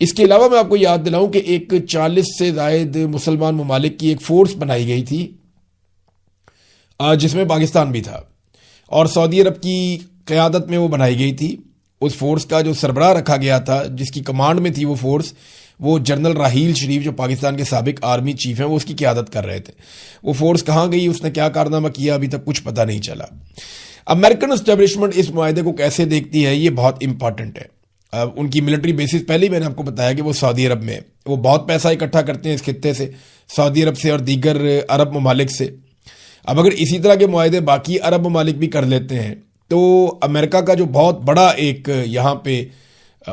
اس کے علاوہ میں آپ کو یاد دلاؤں کہ ایک 40 سے زائد مسلمان ممالک کی ایک فورس بنائی گئی تھی جس میں پاکستان بھی تھا، اور سعودی عرب کی قیادت میں وہ بنائی گئی تھی. اس فورس کا جو سربراہ رکھا گیا تھا، جس کی کمانڈ میں تھی وہ فورس، وہ جنرل راحیل شریف جو پاکستان کے سابق آرمی چیف ہیں، وہ اس کی قیادت کر رہے تھے. وہ فورس کہاں گئی، اس نے کیا کارنامہ کیا، ابھی تک کچھ پتہ نہیں چلا. امریکن اسٹیبلشمنٹ اس معاہدے کو کیسے دیکھتی ہے، یہ بہت امپورٹنٹ ہے. ان کی ملٹری بیسز پہلے ہی میں نے آپ کو بتایا کہ وہ سعودی عرب میں، وہ بہت پیسہ اکٹھا کرتے ہیں اس خطے سے، سعودی عرب سے اور دیگر عرب ممالک سے. اب اگر اسی طرح کے معاہدے باقی عرب ممالک بھی کر لیتے ہیں تو امریکہ کا جو بہت بڑا ایک یہاں پہ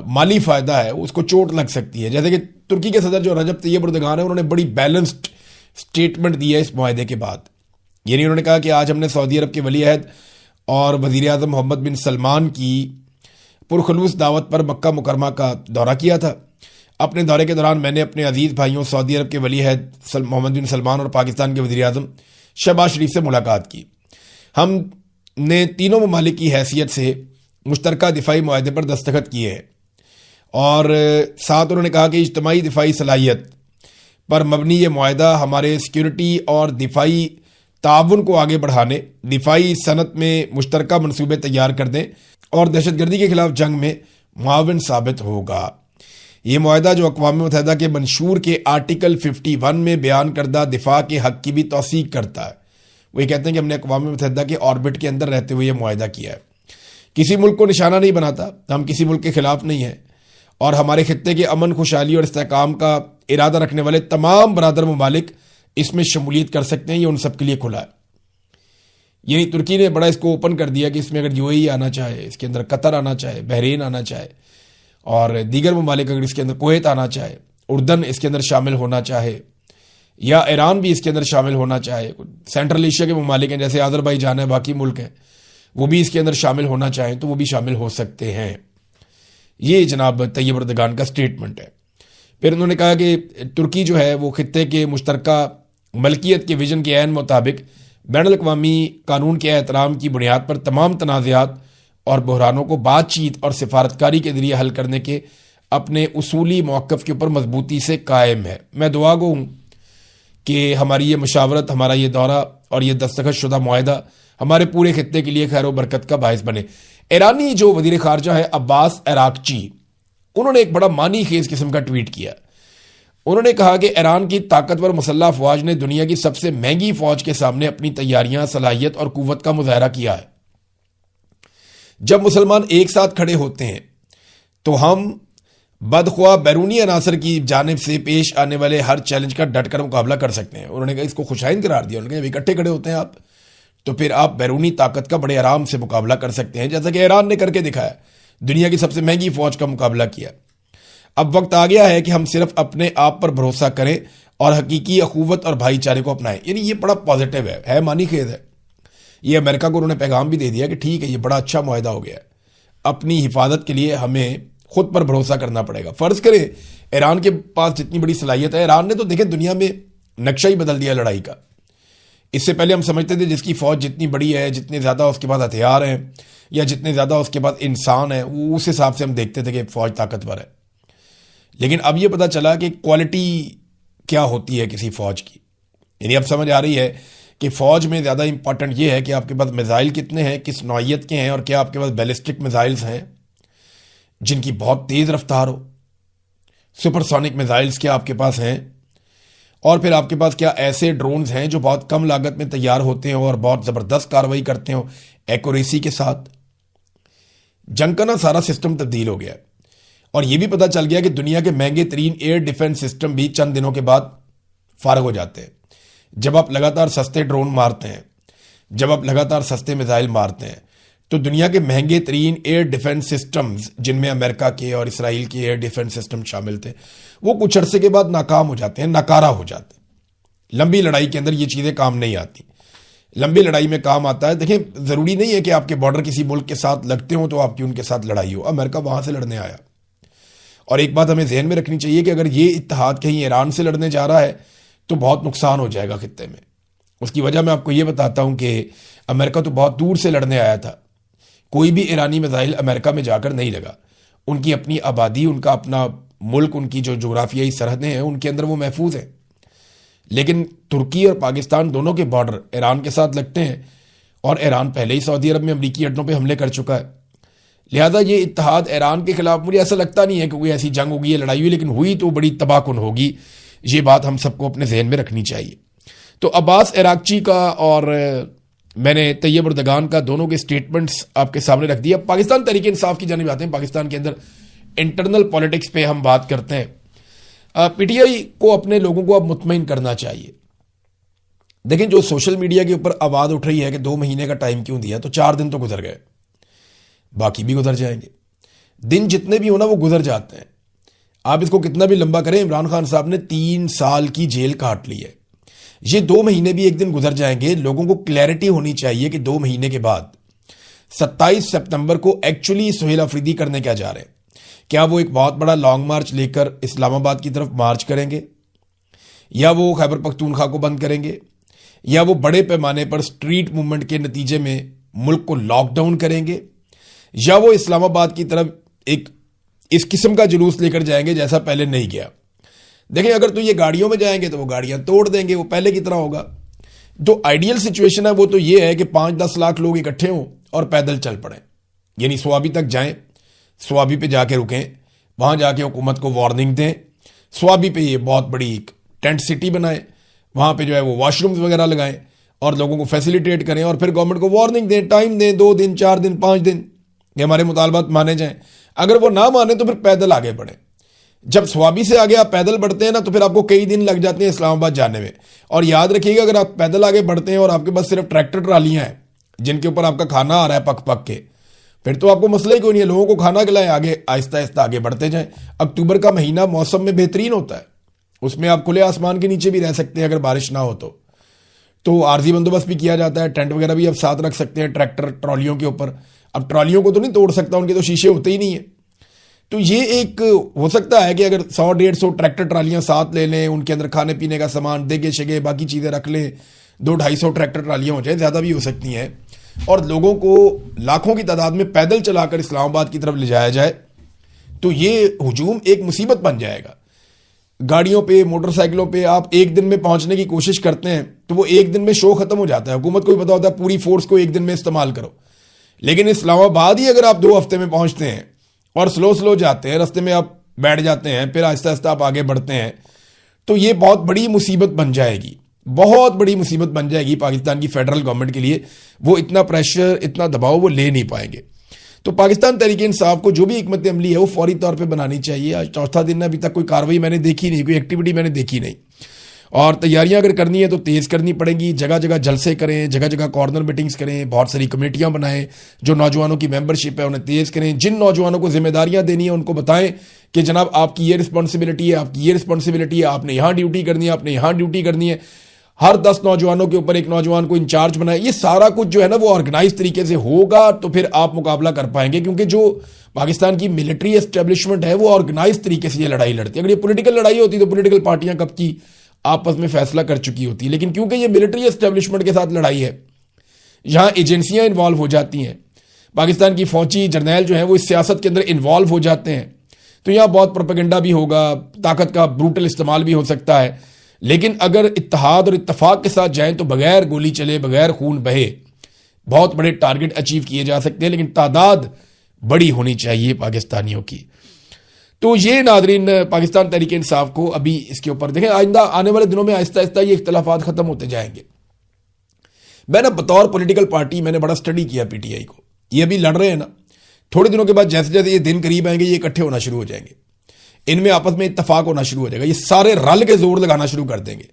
مالی فائدہ ہے اس کو چوٹ لگ سکتی ہے. جیسے کہ ترکی کے صدر جو رجب طیب اردگان ہیں، انہوں نے بڑی بیلنسڈ سٹیٹمنٹ دی ہے اس معاہدے کے بعد. یعنی انہوں نے کہا کہ آج ہم نے سعودی عرب کے ولی عہد اور وزیر اعظم محمد بن سلمان کی پرخلوص دعوت پر مکہ مکرمہ کا دورہ کیا تھا. اپنے دورے کے دوران میں نے اپنے عزیز بھائیوں سعودی عرب کے ولی عہد محمد بن سلمان اور پاکستان کے وزیر اعظم شہباز شریف سے ملاقات کی. ہم نے تینوں ممالک کی حیثیت سے مشترکہ دفاعی معاہدے پر دستخط کیے ہیں، اور ساتھ انہوں نے کہا کہ اجتماعی دفاعی صلاحیت پر مبنی یہ معاہدہ ہمارے سیکیورٹی اور دفاعی تعاون کو آگے بڑھانے، دفاعی صنعت میں مشترکہ منصوبے تیار کرنے اور دہشت گردی کے خلاف جنگ میں معاون ثابت ہوگا. یہ معاہدہ جو اقوام متحدہ کے منشور کے آرٹیکل 51 میں بیان کردہ دفاع کے حق کی بھی توثیق کرتا ہے. وہ یہ کہتے ہیں کہ ہم نے اقوام متحدہ کے آربٹ کے اندر رہتے ہوئے یہ معاہدہ کیا ہے. کسی ملک کو نشانہ نہیں بناتا، ہم کسی ملک کے خلاف نہیں ہیں، اور ہمارے خطے کے امن، خوشحالی اور استحکام کا ارادہ رکھنے والے تمام برادر ممالک اس میں شمولیت کر سکتے ہیں. یہ ان سب کے لیے کھلا ہے. یعنی ترکی نے بڑا اس کو اوپن کر دیا کہ اس میں اگر یو اے ای آنا چاہے، اس کے اندر قطر آنا چاہے، بحرین آنا چاہے، اور دیگر ممالک اگر اس کے اندر کویت آنا چاہے، اردن اس کے اندر شامل ہونا چاہے، یا ایران بھی اس کے اندر شامل ہونا چاہے، سینٹرل ایشیا کے ممالک ہیں جیسے آذربائیجان ہے، باقی ملک ہیں، وہ بھی اس کے اندر شامل ہونا چاہیں تو وہ بھی شامل ہو سکتے ہیں. یہ جناب طیب اردگان کا سٹیٹمنٹ ہے. پھر انہوں نے کہا کہ ترکی جو ہے وہ خطے کے مشترکہ ملکیت کے ویژن کے عین مطابق بین الاقوامی قانون کے احترام کی بنیاد پر تمام تنازعات اور بحرانوں کو بات چیت اور سفارتکاری کے ذریعے حل کرنے کے اپنے اصولی موقف کے اوپر مضبوطی سے قائم ہے. میں دعا گو ہوں کہ ہماری یہ مشاورت، ہمارا یہ دورہ اور یہ دستخط شدہ معاہدہ ہمارے پورے خطے کے لیے خیر و برکت کا باعث بنے. ایرانی جو وزیر خارجہ ہے عباس عراقچی، انہوں نے ایک بڑا معنی خیز قسم کا ٹویٹ کیا. انہوں نے کہا کہ ایران کی طاقتور مسلح افواج نے دنیا کی سب سے مہنگی فوج کے سامنے اپنی تیاریاں، صلاحیت اور قوت کا مظاہرہ کیا ہے. جب مسلمان ایک ساتھ کھڑے ہوتے ہیں تو ہم بدخواہ بیرونی عناصر کی جانب سے پیش آنے والے ہر چیلنج کا ڈٹ کر مقابلہ کر سکتے ہیں. انہوں نے کہا اس کو خوشائند قرار دیا. انہوں نے کہا جب اکٹھے کھڑے ہوتے ہیں آپ تو پھر آپ بیرونی طاقت کا بڑے آرام سے مقابلہ کر سکتے ہیں، جیسا کہ ایران نے کر کے دکھایا، دنیا کی سب سے مہنگی فوج کا مقابلہ کیا. اب وقت آ گیا ہے کہ ہم صرف اپنے آپ پر بھروسہ کریں اور حقیقی اخوت اور بھائی چارے کو اپنائیں. یعنی یہ بڑا پازیٹیو ہے معنی خیز ہے. یہ امریکہ کو انہوں نے پیغام بھی دے دیا کہ ٹھیک ہے یہ بڑا اچھا معاہدہ ہو گیا ہے، اپنی حفاظت کے لیے ہمیں خود پر بھروسہ کرنا پڑے گا. فرض کریں ایران کے پاس جتنی بڑی صلاحیت ہے، ایران نے تو دیکھیں دنیا میں نقشہ ہی بدل دیا لڑائی کا. اس سے پہلے ہم سمجھتے تھے جس کی فوج جتنی بڑی ہے، جتنے زیادہ اس کے پاس ہتھیار ہیں یا جتنے زیادہ اس کے پاس انسان ہیں، وہ اس حساب سے ہم دیکھتے تھے کہ فوج طاقتور ہے. لیکن اب یہ پتہ چلا کہ کوالٹی کیا ہوتی ہے کسی فوج کی. یعنی اب سمجھ آ رہی ہے کہ فوج میں زیادہ امپورٹنٹ یہ ہے کہ آپ کے پاس میزائل کتنے ہیں، کس نوعیت کے ہیں، اور کیا آپ کے پاس بیلسٹک میزائلز ہیں جن کی بہت تیز رفتار ہو، سپر سونک میزائلز کیا آپ کے پاس ہیں، اور پھر آپ کے پاس کیا ایسے ڈرونز ہیں جو بہت کم لاگت میں تیار ہوتے ہیں اور بہت زبردست کارروائی کرتے ہوں ایکوریسی کے ساتھ. جنگ کا نا سارا سسٹم تبدیل ہو گیا. اور یہ بھی پتہ چل گیا کہ دنیا کے مہنگے ترین ایئر ڈیفنس سسٹم بھی چند دنوں کے بعد فارغ ہو جاتے ہیں. جب آپ لگاتار سستے ڈرون مارتے ہیں، جب آپ لگاتار سستے میزائل مارتے ہیں، تو دنیا کے مہنگے ترین ایئر ڈیفنس سسٹمز جن میں امریکہ کے اور اسرائیل کے ایئر ڈیفنس سسٹم شامل تھے، وہ کچھ عرصے کے بعد ناکام ہو جاتے ہیں، ناکارہ ہو جاتے ہیں. لمبی لڑائی کے اندر یہ چیزیں کام نہیں آتی. لمبی لڑائی میں کام آتا ہے. دیکھیں ضروری نہیں ہے کہ آپ کے بارڈر کسی ملک کے ساتھ لگتے ہوں تو آپ کی ان کے ساتھ لڑائی ہو. امریکہ وہاں سے لڑنے آیا. اور ایک بات ہمیں ذہن میں رکھنی چاہیے کہ اگر یہ اتحاد کہیں ایران سے لڑنے جا رہا ہے تو بہت نقصان ہو جائے گا خطے میں. اس کی وجہ میں آپ کو یہ بتاتا ہوں کہ امریکہ تو بہت دور سے لڑنے آیا تھا. کوئی بھی ایرانی میزائل امریکہ میں جا کر نہیں لگا. ان کی اپنی آبادی، ان کا اپنا ملک ان کی جو جغرافیائی سرحدیں ہیں ان کے اندر وہ محفوظ ہیں. لیکن ترکی اور پاکستان دونوں کے بارڈر ایران کے ساتھ لگتے ہیں اور ایران پہلے ہی سعودی عرب میں امریکی اڈوں پہ حملے کر چکا ہے. لہذا یہ اتحاد ایران کے خلاف مجھے ایسا لگتا نہیں ہے کہ کوئی ایسی جنگ ہوگی یا لڑائی ہوئی، لیکن ہوئی تو بڑی تباہ کن ہوگی. یہ بات ہم سب کو اپنے ذہن میں رکھنی چاہیے. تو عباس عراقچی کا اور میں نے طیب اردگان کا دونوں کے سٹیٹمنٹس آپ کے سامنے رکھ دیا. پاکستان تحریک انصاف کی جانب آتے ہیں. پاکستان کے اندر انٹرنل پالیٹکس پہ ہم بات کرتے ہیں. پی ٹی آئی کو اپنے لوگوں کو اب مطمئن کرنا چاہیے. دیکھیں جو سوشل میڈیا کے اوپر آواز اٹھ رہی ہے کہ 2 مہینے کا ٹائم کیوں دیا، تو 4 دن تو گزر گئے، باقی بھی گزر جائیں گے. دن جتنے بھی ہونا وہ گزر جاتے ہیں. آپ اس کو کتنا بھی لمبا کریں، عمران خان صاحب نے 3 سال کی جیل کاٹ لی ہے. یہ 2 مہینے بھی ایک دن گزر جائیں گے. لوگوں کو کلیئرٹی ہونی چاہیے کہ 2 مہینے کے بعد 27 سپتمبر کو ایکچولی سہیل آفریدی کرنے کیا جا رہے ہیں. کیا وہ ایک بہت بڑا لانگ مارچ لے کر اسلام آباد کی طرف مارچ کریں گے، یا وہ خیبر پختونخوا کو بند کریں گے، یا وہ بڑے پیمانے پر سٹریٹ موومنٹ کے نتیجے میں ملک کو لاک ڈاؤن کریں گے، یا وہ اسلام آباد کی طرف ایک اس قسم کا جلوس لے کر جائیں گے جیسا پہلے نہیں گیا. دیکھیں اگر تو یہ گاڑیوں میں جائیں گے تو وہ گاڑیاں توڑ دیں گے، وہ پہلے کی طرح ہوگا. جو آئیڈیل سچویشن ہے وہ تو یہ ہے کہ 5-10 لاکھ لوگ اکٹھے ہوں اور پیدل چل پڑیں، یعنی سوابی تک جائیں، سوابی پہ جا کے رکیں، وہاں جا کے حکومت کو وارننگ دیں. سوابی پہ یہ بہت بڑی ایک ٹینٹ سٹی بنائیں، وہاں پہ جو ہے وہ واش رومز وغیرہ لگائیں اور لوگوں کو فیسیلیٹیٹ کریں، اور پھر گورنمنٹ کو وارننگ دیں، ٹائم دیں، 2 دن 4 دن 5 دن کہ ہمارے مطالبات مانے جائیں. اگر وہ نہ مانے تو پھر پیدل آگے بڑھیں. جب سوابی سے آگے آپ پیدل بڑھتے ہیں نا تو پھر آپ کو کئی دن لگ جاتے ہیں اسلام آباد جانے میں. اور یاد رکھیے گا اگر آپ پیدل آگے بڑھتے ہیں اور آپ کے پاس صرف ٹریکٹر ٹرالیاں ہیں جن کے اوپر آپ کا کھانا آ رہا ہے پک پک کے، پھر تو آپ کو مسئلہ ہی کوئی نہیں ہے. لوگوں کو کھانا کھلائیں، آگے آہستہ آہستہ آگے بڑھتے جائیں. اکتوبر کا مہینہ موسم میں بہترین ہوتا ہے، اس میں آپ کھلے آسمان کے نیچے بھی رہ سکتے ہیں اگر بارش نہ ہو تو عارضی بندوبست بھی کیا جاتا ہے. ٹینٹ وغیرہ بھی آپ ساتھ رکھ سکتے ہیں ٹریکٹر ٹرالیوں کے اوپر. اب ٹرالیوں کو تو نہیں توڑ سکتا، ان کے تو شیشے ہوتے ہی نہیں ہیں. تو یہ ایک ہو سکتا ہے کہ اگر 100-150 ٹریکٹر ٹرالیاں ساتھ لے لیں، ان کے اندر کھانے پینے کا سامان، دیگے شگے باقی چیزیں رکھ لیں، 200-250 ٹریکٹر ٹرالیاں ہو جائیں، زیادہ بھی ہو سکتی ہیں، اور لوگوں کو لاکھوں کی تعداد میں پیدل چلا کر اسلام آباد کی طرف لے جایا جائے تو یہ ہجوم ایک مصیبت بن جائے گا. گاڑیوں پہ، موٹر سائیکلوں پہ آپ ایک دن میں پہنچنے کی کوشش کرتے ہیں تو وہ ایک دن میں شو ختم ہو جاتا ہے. حکومت کو بھی پتا ہوتا ہے پوری فورس کو ایک دن میں استعمال کرو، لیکن اسلام آباد ہی اگر آپ 2 ہفتے میں پہنچتے ہیں اور سلو جاتے ہیں، رستے میں آپ بیٹھ جاتے ہیں، پھر آہستہ آہستہ آپ آگے بڑھتے ہیں، تو یہ بہت بڑی مصیبت بن جائے گی، بہت بڑی مصیبت بن جائے گی پاکستان کی فیڈرل گورنمنٹ کے لیے. وہ اتنا پریشر، اتنا دباؤ وہ لے نہیں پائیں گے. تو پاکستان تحریک انصاف کو جو بھی حکمت عملی ہے وہ فوری طور پہ بنانی چاہیے. آج 4تھا دن ہے، ابھی تک کوئی کاروائی میں نے دیکھی نہیں، کوئی ایکٹیویٹی میں نے دیکھی نہیں. اور تیاریاں اگر کرنی ہے تو تیز کرنی پڑیں گی. جگہ جگہ جلسے کریں، جگہ جگہ کارنر میٹنگز کریں، بہت ساری کمیٹیاں بنائیں، جو نوجوانوں کی ممبرشپ ہے انہیں تیز کریں. جن نوجوانوں کو ذمہ داریاں دینی ہیں ان کو بتائیں کہ جناب آپ کی یہ رسپانسبلٹی ہے، آپ کی یہ رسپانسبلٹی ہے، آپ نے یہاں ڈیوٹی کرنی ہے، آپ نے یہاں ڈیوٹی کرنی ہے. ہر 10 نوجوانوں کے اوپر ایک نوجوان کو انچارج بنائے. یہ سارا کچھ جو ہے نا وہ آرگنائز طریقے سے ہوگا تو پھر آپ مقابلہ کر پائیں گے، کیونکہ جو پاکستان کی ملٹری اسٹیبلشمنٹ ہے وہ آرگنائز طریقے سے یہ لڑائی لڑتی ہے. اگر یہ پولیٹیکل لڑائی ہوتی تو پولیٹیکل پارٹیاں کب کی آپس میں فیصلہ کر چکی ہوتی، لیکن کیونکہ یہ ملٹری اسٹیبلشمنٹ کے ساتھ لڑائی ہے، یہاں ایجنسیاں انوالو ہو جاتی ہیں، پاکستان کی فوجی جرنیل جو ہیں وہ اس سیاست کے اندر انوالو ہو جاتے ہیں، تو یہاں بہت پروپیگنڈا بھی ہوگا، طاقت کا بروٹل استعمال بھی ہو سکتا ہے. لیکن اگر اتحاد اور اتفاق کے ساتھ جائیں تو بغیر گولی چلے، بغیر خون بہے بہت بڑے ٹارگٹ اچیو کیے جا سکتے ہیں. لیکن تعداد بڑی ہونی چاہیے پاکستانیوں کی. تو یہ ناظرین پاکستان تحریک انصاف کو ابھی اس کے اوپر دیکھیں، آئندہ آنے والے دنوں میں آہستہ آہستہ یہ اختلافات ختم ہوتے جائیں گے. میں نے بطور پولیٹیکل پارٹی میں نے بڑا سٹڈی کیا پی ٹی آئی کو. یہ ابھی لڑ رہے ہیں نا، تھوڑے دنوں کے بعد جیسے جیسے یہ دن قریب آئیں گے یہ اکٹھے ہونا شروع ہو جائیں گے، ان میں آپس میں اتفاق ہونا شروع ہو جائے گا، یہ سارے رل کے زور لگانا شروع کر دیں گے.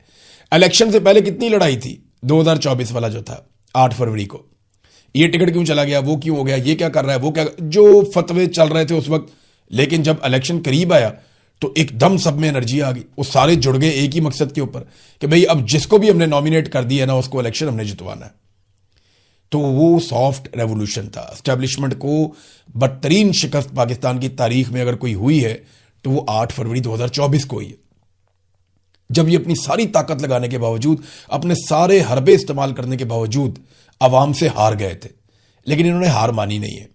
الیکشن سے پہلے کتنی لڑائی تھی، 2024 والا جو تھا 8 فروری کو، یہ ٹکٹ کیوں چلا گیا، وہ کیوں ہو گیا، یہ کیا کر رہا ہے، وہ کیا، جو فتوے چل رہے تھے اس وقت. لیکن جب الیکشن قریب آیا تو ایک دم سب میں انرجی آ گئی، وہ سارے جڑ گئے ایک ہی مقصد کے اوپر کہ بھئی اب جس کو بھی ہم نے نامینیٹ کر دیا ہے نا اس کو الیکشن ہم نے جتوانا ہے. تو وہ سافٹ ریولوشن تھا. اسٹیبلشمنٹ کو بدترین شکست پاکستان کی تاریخ میں اگر کوئی ہوئی ہے تو وہ 8 فروری 2024 کو ہوئی ہے، جب یہ اپنی ساری طاقت لگانے کے باوجود، اپنے سارے حربے استعمال کرنے کے باوجود عوام سے ہار گئے تھے. لیکن انہوں نے ہار مانی نہیں ہے.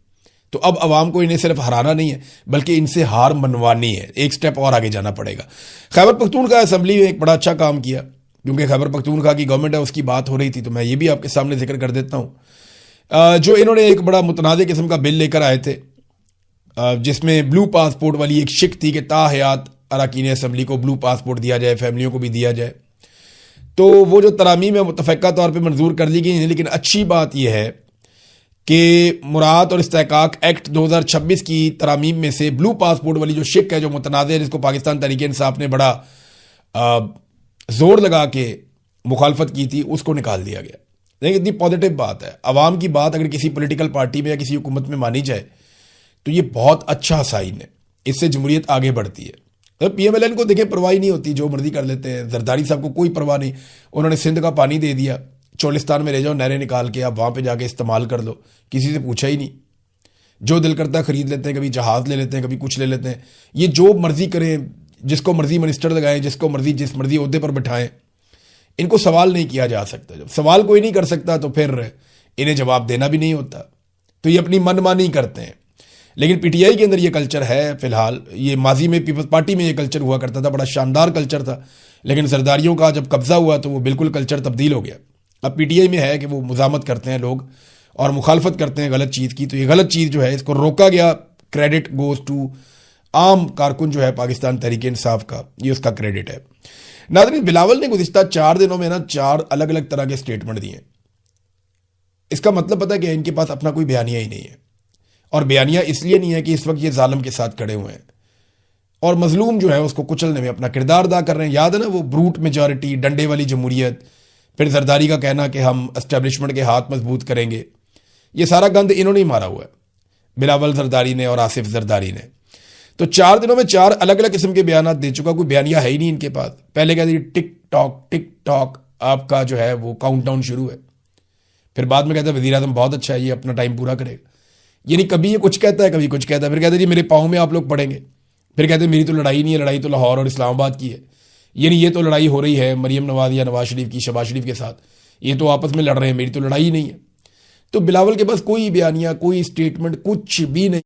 تو اب عوام کو انہیں صرف ہرانا نہیں ہے بلکہ ان سے ہار منوانی ہے، ایک سٹیپ اور آگے جانا پڑے گا۔ خیبر پختونخوا اسمبلی میں ایک بڑا اچھا کام کیا، کیونکہ خیبر پختونخوا کی گورنمنٹ ہے، اس کی بات ہو رہی تھی، تو میں یہ بھی آپ کے سامنے ذکر کر دیتا ہوں۔ جو انہوں نے ایک بڑا متنازع قسم کا بل لے کر آئے تھے، جس میں بلو پاسپورٹ والی ایک شک تھی کہ تاحیات اراکین اسمبلی کو بلو پاسپورٹ دیا جائے، فیملیوں کو بھی دیا جائے، تو وہ جو ترامیم ہے متفقہ طور پہ منظور کر لی گئی ہیں۔ لیکن اچھی بات یہ ہے کہ مراعات اور استحقاق ایکٹ 2026 کی ترامیم میں سے بلو پاسپورٹ والی جو شک ہے، جو متنازع ہے، جس کو پاکستان تحریک انصاف نے بڑا زور لگا کے مخالفت کی تھی، اس کو نکال دیا گیا۔ لیکن اتنی پازیٹیو بات ہے، عوام کی بات اگر کسی پولیٹیکل پارٹی میں یا کسی حکومت میں مانی جائے تو یہ بہت اچھا سائن ہے، اس سے جمہوریت آگے بڑھتی ہے۔ پی ایم ایل این کو دیکھیں پرواہ نہیں ہوتی، جو مرضی کر لیتے ہیں۔ زرداری صاحب کو کوئی پرواہ نہیں، انہوں نے سندھ کا پانی دے دیا، چولستان میں لے جاؤ نہریں نکال کے، آپ وہاں پہ جا کے استعمال کر لو، کسی سے پوچھا ہی نہیں۔ جو دل کرتا ہے خرید لیتے ہیں، کبھی جہاز لے لیتے ہیں، کبھی کچھ لے لیتے ہیں۔ یہ جو مرضی کریں، جس کو مرضی منسٹر لگائیں، جس کو مرضی جس مرضی عہدے پر بٹھائیں، ان کو سوال نہیں کیا جا سکتا۔ جب سوال کوئی نہیں کر سکتا تو پھر انہیں جواب دینا بھی نہیں ہوتا، تو یہ اپنی من مانی کرتے ہیں۔ لیکن پی ٹی آئی کے اندر یہ کلچر ہے فی الحال، یہ ماضی میں پیپلز پارٹی میں یہ کلچر ہوا کرتا تھا، بڑا شاندار کلچر تھا، لیکن زرداریوں کا جب قبضہ ہوا تو وہ بالکل کلچر تبدیل ہو گیا۔ اب پی ٹی آئی میں ہے کہ وہ مزاحمت کرتے ہیں لوگ اور مخالفت کرتے ہیں غلط چیز کی، تو یہ غلط چیز جو ہے اس کو روکا گیا، کریڈٹ گوز ٹو عام کارکن جو ہے پاکستان تحریک انصاف کا، یہ اس کا کریڈٹ ہے۔ ناظرین، بلاول نے گزشتہ 4 دنوں میں 4 الگ الگ طرح کے سٹیٹمنٹ دیے۔ اس کا مطلب پتہ کہ ان کے پاس اپنا کوئی بیانیہ ہی نہیں ہے، اور بیانیہ اس لیے نہیں ہے کہ اس وقت یہ ظالم کے ساتھ کھڑے ہوئے ہیں اور مظلوم جو ہے اس کو کچلنے میں اپنا کردار ادا کر رہے ہیں۔ یاد ہے نا وہ بروٹ میجورٹی، ڈنڈے والی جمہوریت، پھر زرداری کا کہنا کہ ہم اسٹیبلشمنٹ کے ہاتھ مضبوط کریں گے، یہ سارا گند انہوں نے ہی مارا ہوا ہے، بلاول زرداری نے اور آصف زرداری نے۔ تو 4 دنوں میں 4 الگ الگ قسم کے بیانات دے چکا، کوئی بیانیہ ہے ہی نہیں ان کے پاس۔ پہلے کہتے ہیں ٹک ٹاک آپ کا جو ہے وہ کاؤنٹ ڈاؤن شروع ہے، پھر بعد میں کہتا ہے وزیر اعظم بہت اچھا ہے، یہ اپنا ٹائم پورا کرے گا۔ یعنی کبھی یہ کچھ کہتا ہے، کبھی کچھ کہتا ہے، پھر کہتا ہے جی میرے پاؤں میں آپ لوگ پڑیں گے، پھر کہتے ہیں میری تو لڑائی نہیں ہے، لڑائی تو لاہور اور اسلام آباد کی ہے۔ یعنی یہ تو لڑائی ہو رہی ہے مریم نواز یا نواز شریف کی، شہباز شریف کے ساتھ، یہ تو آپس میں لڑ رہے ہیں، میری تو لڑائی ہی نہیں ہے۔ تو بلاول کے پاس کوئی بیانیہ، کوئی اسٹیٹمنٹ، کچھ بھی نہیں۔